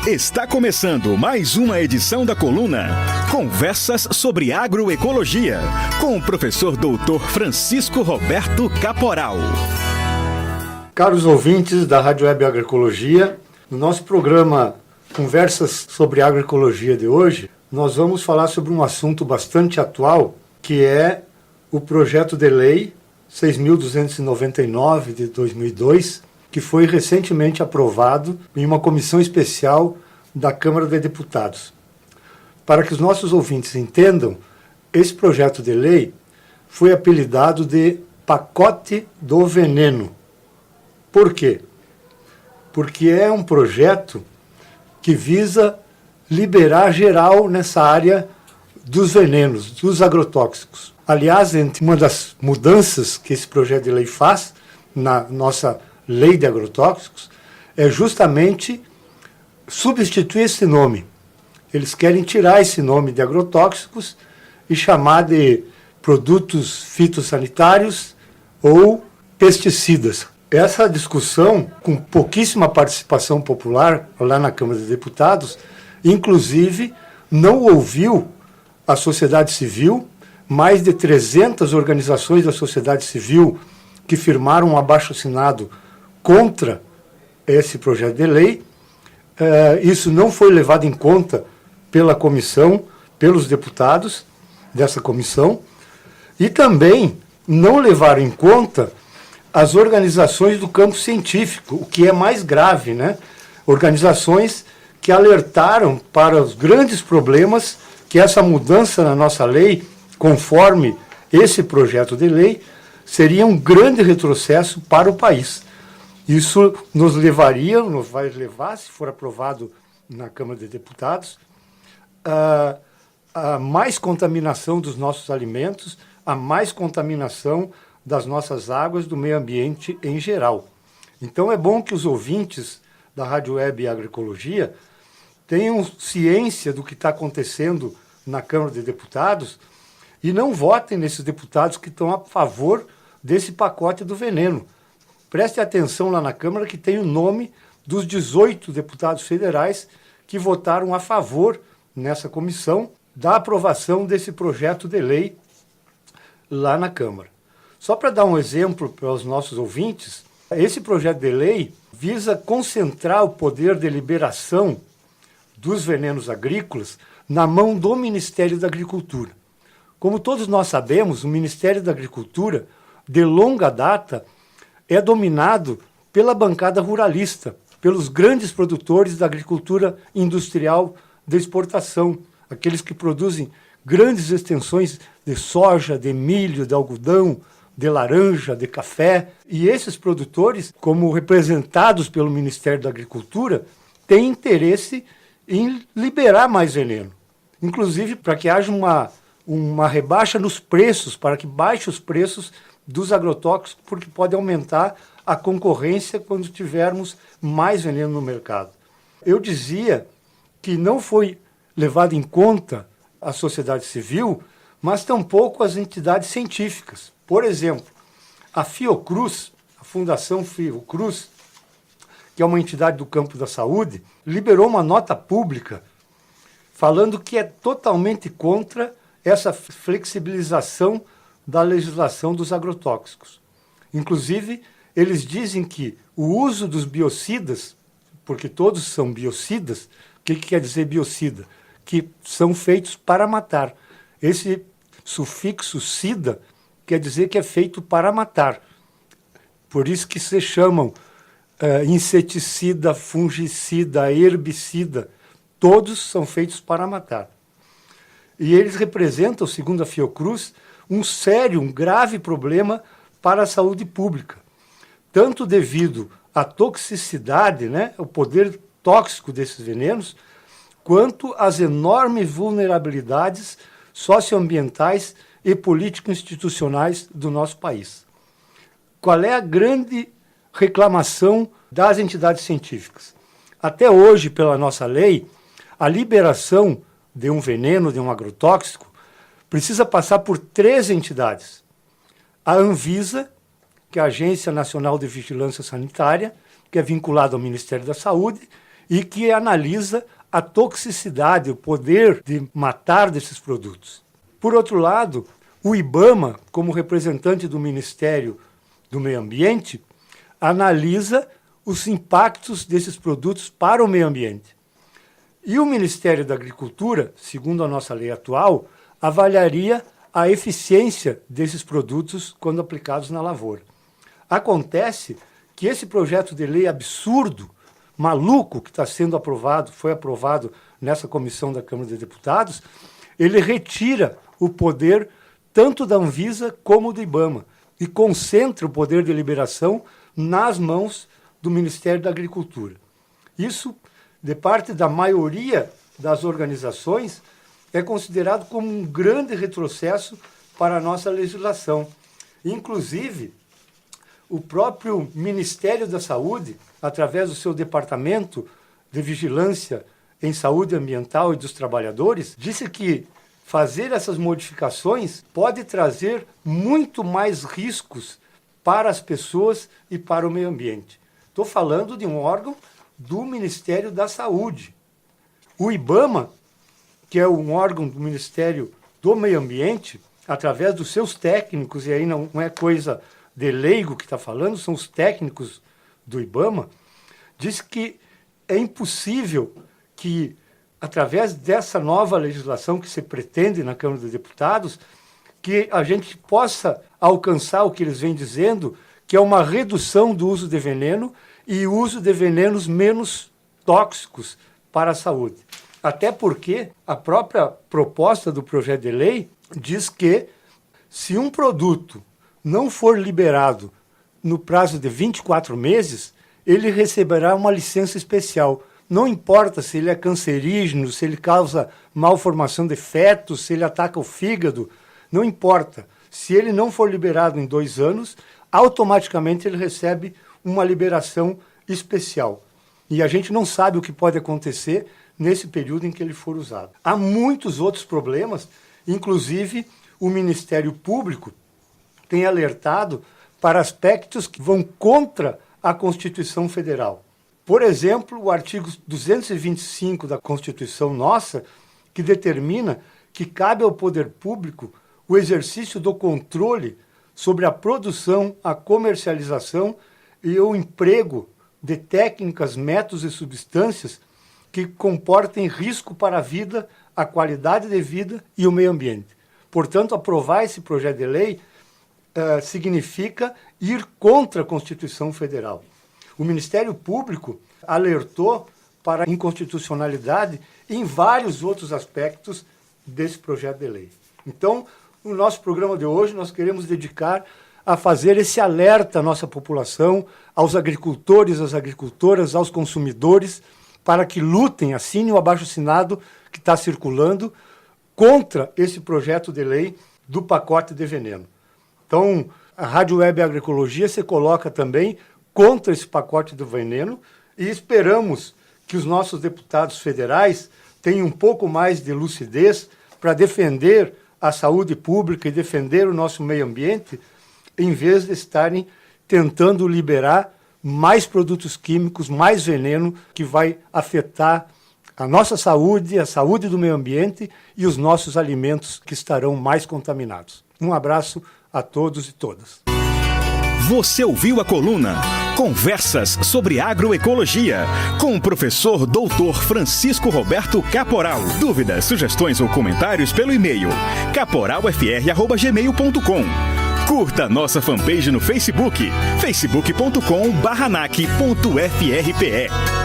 Está começando mais uma edição da coluna Conversas sobre Agroecologia, com o professor doutor Francisco Roberto Caporal. Caros ouvintes da Rádio Web Agroecologia, no nosso programa Conversas sobre Agroecologia de hoje, nós vamos falar sobre um assunto bastante atual, que é o projeto de lei 6.299 de 2002, que foi recentemente aprovado em uma comissão especial da Câmara de Deputados. Para que os nossos ouvintes entendam, esse projeto de lei foi apelidado de Pacote do Veneno. Por quê? Porque é um projeto que visa liberar geral nessa área dos venenos, dos agrotóxicos. Aliás, uma das mudanças que esse projeto de lei faz na nossa lei de agrotóxicos é justamente substituir esse nome. Eles querem tirar esse nome de agrotóxicos e chamar de produtos fitossanitários ou pesticidas. Essa discussão, com pouquíssima participação popular lá na Câmara de Deputados, inclusive não ouviu a sociedade civil, mais de 300 organizações da sociedade civil que firmaram um abaixo-assinado contra esse projeto de lei. Isso não foi levado em conta pela comissão, pelos deputados dessa comissão, e também não levaram em conta as organizações do campo científico, o que é mais grave, né? Organizações que alertaram para os grandes problemas que essa mudança na nossa lei, conforme esse projeto de lei, seria um grande retrocesso para o país. Isso nos vai levar, se for aprovado na Câmara de Deputados, a mais contaminação dos nossos alimentos, a mais contaminação das nossas águas, do meio ambiente em geral. Então é bom que os ouvintes da Rádio Web Agroecologia tenham ciência do que está acontecendo na Câmara de Deputados e não votem nesses deputados que estão a favor desse pacote do veneno. Preste atenção lá na Câmara que tem o nome dos 18 deputados federais que votaram a favor nessa comissão da aprovação desse projeto de lei lá na Câmara. Só para dar um exemplo para os nossos ouvintes, esse projeto de lei visa concentrar o poder de liberação dos venenos agrícolas na mão do Ministério da Agricultura. Como todos nós sabemos, o Ministério da Agricultura, de longa data, é dominado pela bancada ruralista, pelos grandes produtores da agricultura industrial de exportação, aqueles que produzem grandes extensões de soja, de milho, de algodão, de laranja, de café. E esses produtores, como representados pelo Ministério da Agricultura, têm interesse em liberar mais veneno. Inclusive para que haja uma rebaixa nos preços, para que baixe os preços dos agrotóxicos, porque pode aumentar a concorrência quando tivermos mais veneno no mercado. Eu dizia que não foi levado em conta a sociedade civil, mas tampouco as entidades científicas. Por exemplo, a Fiocruz, a Fundação Fiocruz, que é uma entidade do campo da saúde, liberou uma nota pública falando que é totalmente contra essa flexibilização da legislação dos agrotóxicos. Inclusive, eles dizem que o uso dos biocidas, porque todos são biocidas, o que quer dizer biocida? Que são feitos para matar. Esse sufixo cida quer dizer que é feito para matar. Por isso que se chamam inseticida, fungicida, herbicida. Todos são feitos para matar. E eles representam, segundo a Fiocruz, um grave problema para a saúde pública, tanto devido à toxicidade, né, o poder tóxico desses venenos, quanto às enormes vulnerabilidades socioambientais e político-institucionais do nosso país. Qual é a grande reclamação das entidades científicas? Até hoje, pela nossa lei, a liberação de um veneno, de um agrotóxico, precisa passar por 3 entidades. A Anvisa, que é a Agência Nacional de Vigilância Sanitária, que é vinculada ao Ministério da Saúde, e que analisa a toxicidade, o poder de matar desses produtos. Por outro lado, o IBAMA, como representante do Ministério do Meio Ambiente, analisa os impactos desses produtos para o meio ambiente. E o Ministério da Agricultura, segundo a nossa lei atual, avaliaria a eficiência desses produtos quando aplicados na lavoura. Acontece que esse projeto de lei absurdo, maluco, que está sendo aprovado, foi aprovado nessa comissão da Câmara dos Deputados, ele retira o poder tanto da Anvisa como do IBAMA e concentra o poder de liberação nas mãos do Ministério da Agricultura. Isso, de parte da maioria das organizações, é considerado como um grande retrocesso para a nossa legislação. Inclusive, o próprio Ministério da Saúde, através do seu Departamento de Vigilância em Saúde Ambiental e dos Trabalhadores, disse que fazer essas modificações pode trazer muito mais riscos para as pessoas e para o meio ambiente. Estou falando de um órgão do Ministério da Saúde. O IBAMA, que é um órgão do Ministério do Meio Ambiente, através dos seus técnicos, e aí não é coisa de leigo que está falando, são os técnicos do IBAMA, diz que é impossível que, através dessa nova legislação que se pretende na Câmara dos Deputados, que a gente possa alcançar o que eles vêm dizendo, que é uma redução do uso de veneno e o uso de venenos menos tóxicos para a saúde. Até porque a própria proposta do projeto de lei diz que se um produto não for liberado no prazo de 24 meses, ele receberá uma licença especial. Não importa se ele é cancerígeno, se ele causa malformação de fetos, se ele ataca o fígado, não importa. Se ele não for liberado em 2 anos, automaticamente ele recebe uma liberação especial. E a gente não sabe o que pode acontecer nesse período em que ele for usado. Há muitos outros problemas, inclusive o Ministério Público tem alertado para aspectos que vão contra a Constituição Federal. Por exemplo, o artigo 225 da Constituição nossa, que determina que cabe ao poder público o exercício do controle sobre a produção, a comercialização e o emprego de técnicas, métodos e substâncias que comportem risco para a vida, a qualidade de vida e o meio ambiente. Portanto, aprovar esse projeto de lei significa ir contra a Constituição Federal. O Ministério Público alertou para a inconstitucionalidade em vários outros aspectos desse projeto de lei. Então, no nosso programa de hoje, nós queremos dedicar a fazer esse alerta à nossa população, aos agricultores, às agricultoras, aos consumidores, para que lutem, assinem o abaixo-assinado que está circulando contra esse projeto de lei do pacote de veneno. Então, a Rádio Web Agroecologia se coloca também contra esse pacote do veneno e esperamos que os nossos deputados federais tenham um pouco mais de lucidez para defender a saúde pública e defender o nosso meio ambiente, em vez de estarem tentando liberar mais produtos químicos, mais veneno, que vai afetar a nossa saúde, a saúde do meio ambiente e os nossos alimentos que estarão mais contaminados. Um abraço a todos e todas. Você ouviu a coluna Conversas sobre Agroecologia, com o professor Dr. Francisco Roberto Caporal. Dúvidas, sugestões ou comentários pelo e-mail caporalfr@gmail.com. Curta nossa fanpage no Facebook, facebook.com/nac.frpe.